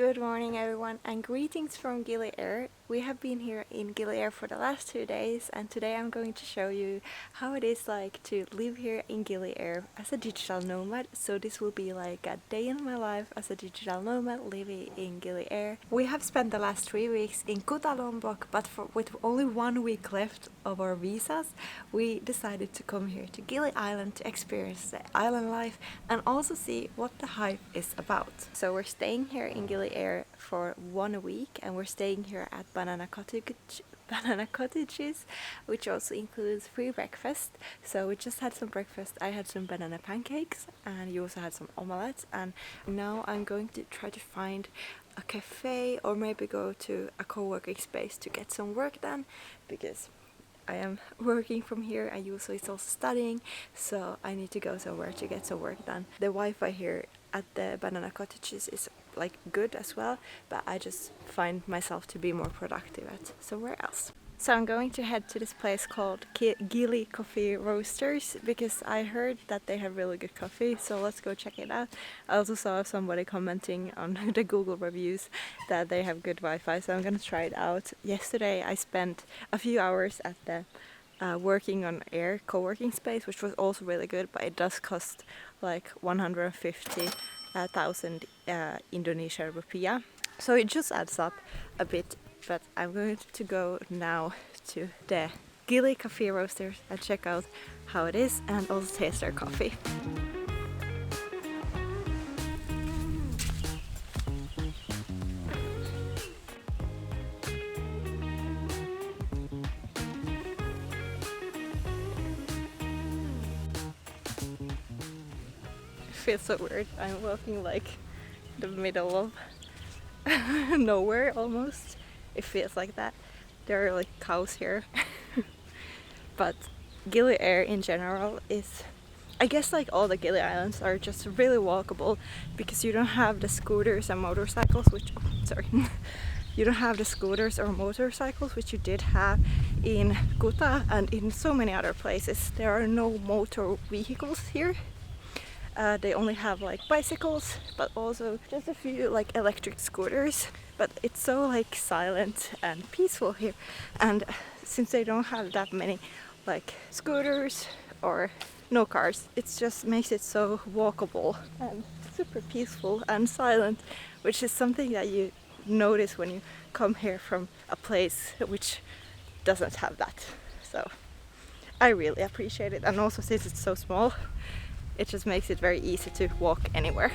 Good morning everyone and greetings from Gili Air. We have been here in Gili Air for the last 2 days and today I'm going to show you how it is like to live here in Gili Air as a digital nomad. So this will be like a day in my life as a digital nomad living in Gili Air. We have spent the last 3 weeks in Kuta, Lombok, but with only 1 week left of our visas, we decided to come here to Gili Island to experience the island life and also see what the hype is about. So we're staying here in Gili Air for 1 week and we're staying here at Banana Cottages, which also includes free breakfast. So we just had some breakfast. I had some banana pancakes and you also had some omelets, and now I'm going to try to find a cafe or maybe go to a co-working space to get some work done, because I am working from here and Yuso is also studying, so I need to go somewhere to get some work done. The Wi-Fi here at the Banana Cottages is like good as well, but I just find myself to be more productive at somewhere else. So I'm going to head to this place called Gili Coffee Roasters because I heard that they have really good coffee, so let's go check it out. I also saw somebody commenting on the Google reviews that they have good Wi-Fi, so I'm gonna try it out. Yesterday I spent a few hours at the working on air co-working space, which was also really good, but it does cost like 150,000 Indonesian rupiah, so it just adds up a bit. But I'm going to go now to the Gili Coffee Roasters and check out how it is and also taste their coffee. It feels so weird. I'm walking like the middle of nowhere almost. It feels like that. There are like cows here. But Gili Air in general is, I guess like all the Gili Islands are just really walkable because you don't have the scooters and motorcycles, which, you don't have the scooters or motorcycles which you did have in Kuta and in so many other places. There are no motor vehicles here. They only have like bicycles, but also just a few like electric scooters. But it's so like silent and peaceful here, and since they don't have that many like scooters or no cars, it just makes it so walkable and super peaceful and silent, which is something that you notice when you come here from a place which doesn't have that. So I really appreciate it, and also since it's so small, it just makes it very easy to walk anywhere.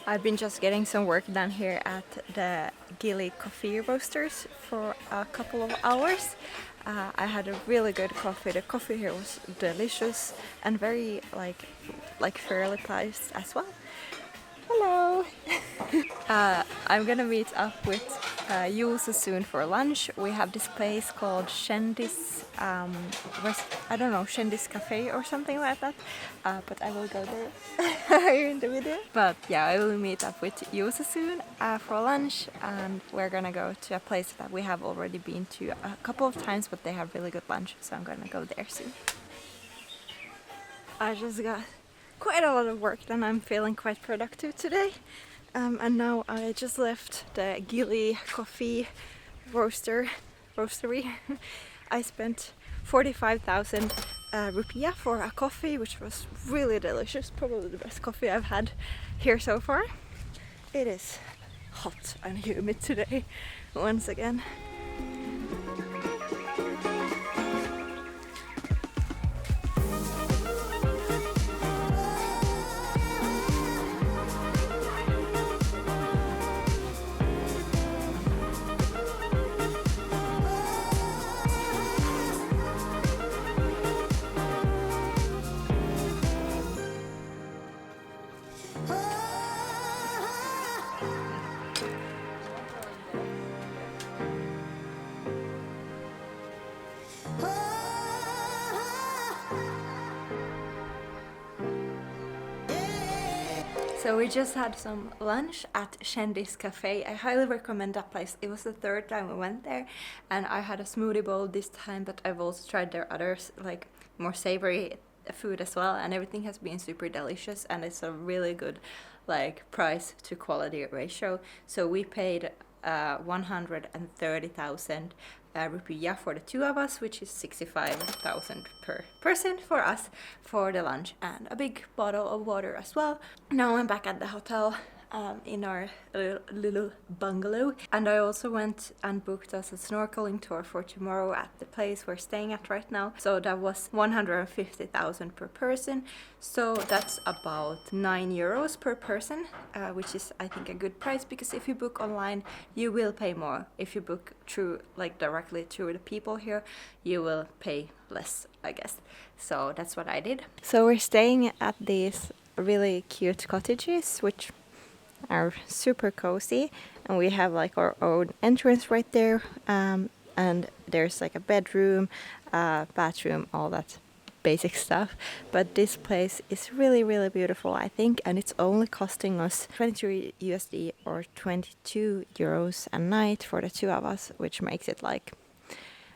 I've been just getting some work done here at the Gili Coffee Roasters for a couple of hours. I had a really good coffee. The coffee here was delicious and very like fairly priced as well. Hello! I'm gonna meet up with Juuso soon for lunch. We have this place called Shendis, I don't know, Shendis Cafe or something like that, but I will go there here in the video. But yeah, I will meet up with Juuso soon for lunch, and we're gonna go to a place that we have already been to a couple of times, but they have really good lunch, so I'm gonna go there soon. I just got quite a lot of work done. I'm feeling quite productive today, and now I just left the Gili Coffee Roastery. I spent 45,000 rupiah for a coffee, which was really delicious, probably the best coffee I've had here so far. It is hot and humid today once again. So we just had some lunch at Shendis Cafe. I highly recommend that place. It was the third time we went there, and I had a smoothie bowl this time, but I've also tried their others, like more savory food as well, and everything has been super delicious, and it's a really good like price to quality ratio. So we paid 130,000 rupiah for the two of us, which is 65,000 per person for us for the lunch, and a big bottle of water as well. Now I'm back at the hotel in our little bungalow, and I also went and booked us a snorkeling tour for tomorrow at the place we're staying at right now. So that was 150,000 per person, so that's about 9 euros per person, which is I think a good price, because if you book online you will pay more. If you book through like directly through the people here, you will pay less, I guess. So that's what I did. So we're staying at these really cute cottages, which are super cozy, and we have like our own entrance right there, and there's like a bedroom, bathroom, all that basic stuff. But this place is really beautiful, I think, and it's only costing us 23 USD or 22 euros a night for the two of us, which makes it like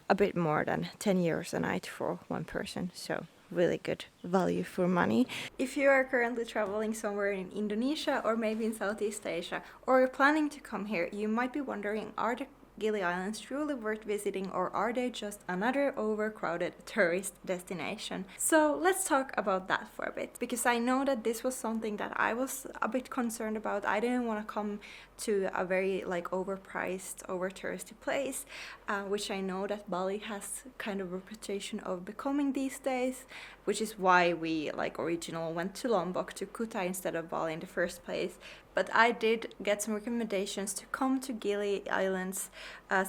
a bit more than 10 euros a night for one person. So really good value for money. If you are currently traveling somewhere in Indonesia or maybe in Southeast Asia, or you're planning to come here, you might be wondering, are the Gili Islands truly worth visiting, or are they just another overcrowded tourist destination? So let's talk about that for a bit, because I know that this was something that I was a bit concerned about. I didn't want to come to a very like overpriced, over touristy place, which I know that Bali has kind of a reputation of becoming these days, which is why we like originally went to Lombok, to Kuta instead of Bali in the first place. But I did get some recommendations to come to Gili Islands,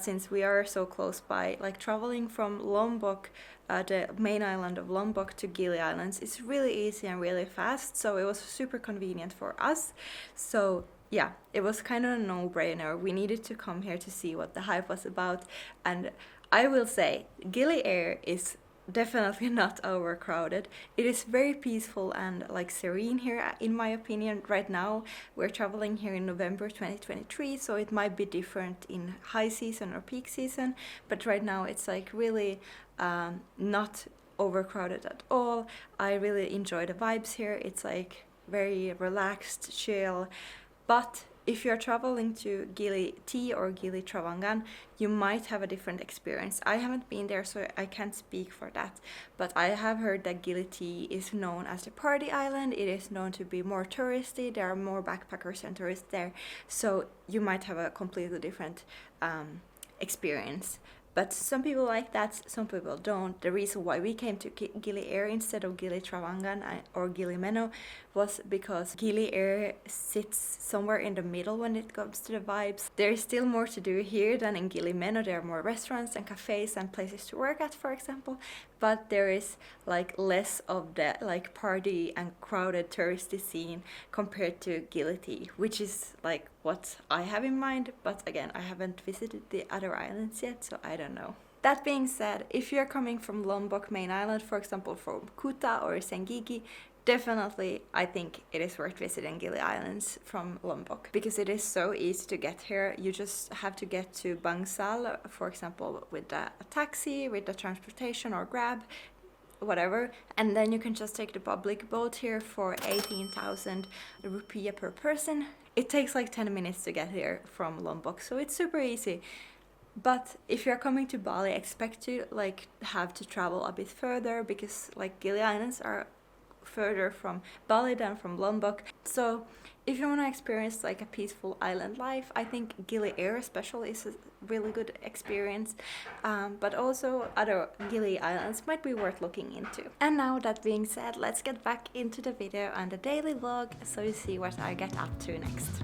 since we are so close by. Like traveling from Lombok, the main island of Lombok, to Gili Islands is really easy and really fast, so it was super convenient for us. So yeah, it was kind of a no-brainer. We needed to come here to see what the hype was about, and I will say Gili Air is definitely not overcrowded. It is very peaceful and like serene here, in my opinion. Right now we're traveling here in November 2023, so it might be different in high season or peak season, but right now it's like really not overcrowded at all. I really enjoy the vibes here. It's like very relaxed, chill. But if you're traveling to Gili T or Gili Trawangan, you might have a different experience. I haven't been there, so I can't speak for that. But I have heard that Gili T is known as the party island. It is known to be more touristy. There are more backpackers and tourists there. So you might have a completely different experience. But some people like that, some people don't. The reason why we came to Gili Air instead of Gili Trawangan or Gili Meno was because Gili Air sits somewhere in the middle when it comes to the vibes. There is still more to do here than in Gili Meno. There are more restaurants and cafes and places to work at, for example. But there is like less of the like party and crowded touristy scene compared to Gili T, which is like what I have in mind. But again, I haven't visited the other islands yet, so I don't know. That being said, if you're coming from Lombok main island, for example from Kuta or Senggigi, definitely I think it is worth visiting Gili Islands from Lombok, because it is so easy to get here. You just have to get to Bangsal, for example, with a taxi, with the transportation or Grab, whatever, and then you can just take the public boat here for 18,000 rupiah per person. It takes like 10 minutes to get here from Lombok, so it's super easy. But if you're coming to Bali, expect to like have to travel a bit further, because like Gili Islands are further from Bali than from Lombok. So if you want to experience like a peaceful island life, I think Gili Air especially is a really good experience, but also other Gili Islands might be worth looking into. And now that being said, let's get back into the video and the daily vlog, so you see what I get up to next.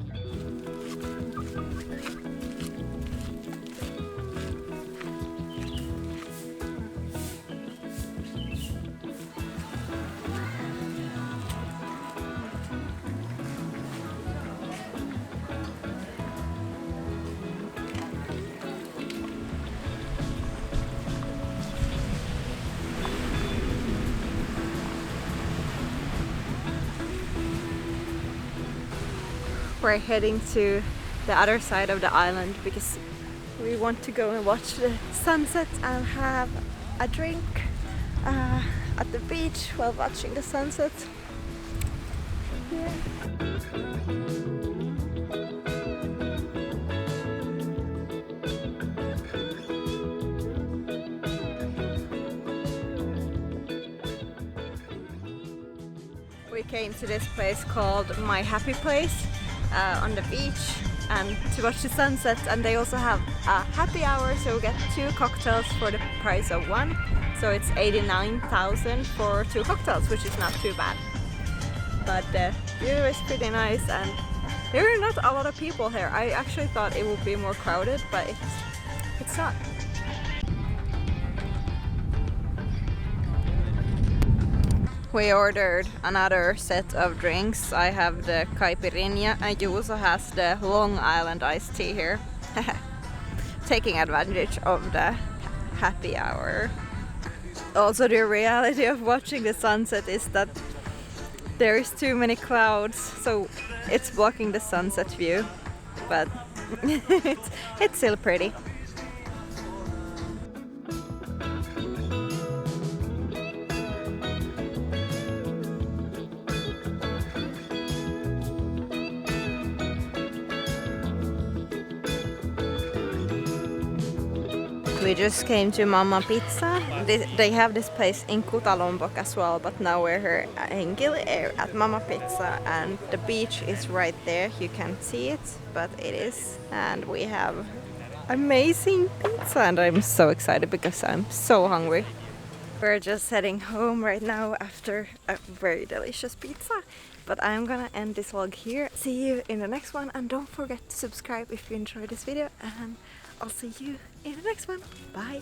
we're heading to the other side of the island because we want to go and watch the sunset and have a drink at the beach while watching the sunset. Yeah. We came to this place called My Happy Place on the beach and to watch the sunset, and they also have a happy hour, so we get 2 cocktails for the price of 1, so it's 89,000 for 2 cocktails, which is not too bad. But the view is pretty nice and there are not a lot of people here. I actually thought it would be more crowded, but it's not. We ordered another set of drinks. I have the caipirinha and Juuso has the Long Island iced tea here. Taking advantage of the happy hour. Also, the reality of watching the sunset is that there is too many clouds, so it's blocking the sunset view, but it's still pretty. We just came to Mama Pizza. They have this place in Kuta, Lombok as well, but now we're here in Gili Air at Mama Pizza and the beach is right there. You can't see it, but it is. And we have amazing pizza and I'm so excited because I'm so hungry. We're just heading home right now after a very delicious pizza. But I'm gonna end this vlog here. See you in the next one and don't forget to subscribe if you enjoyed this video, and I'll see you in the next one. Bye!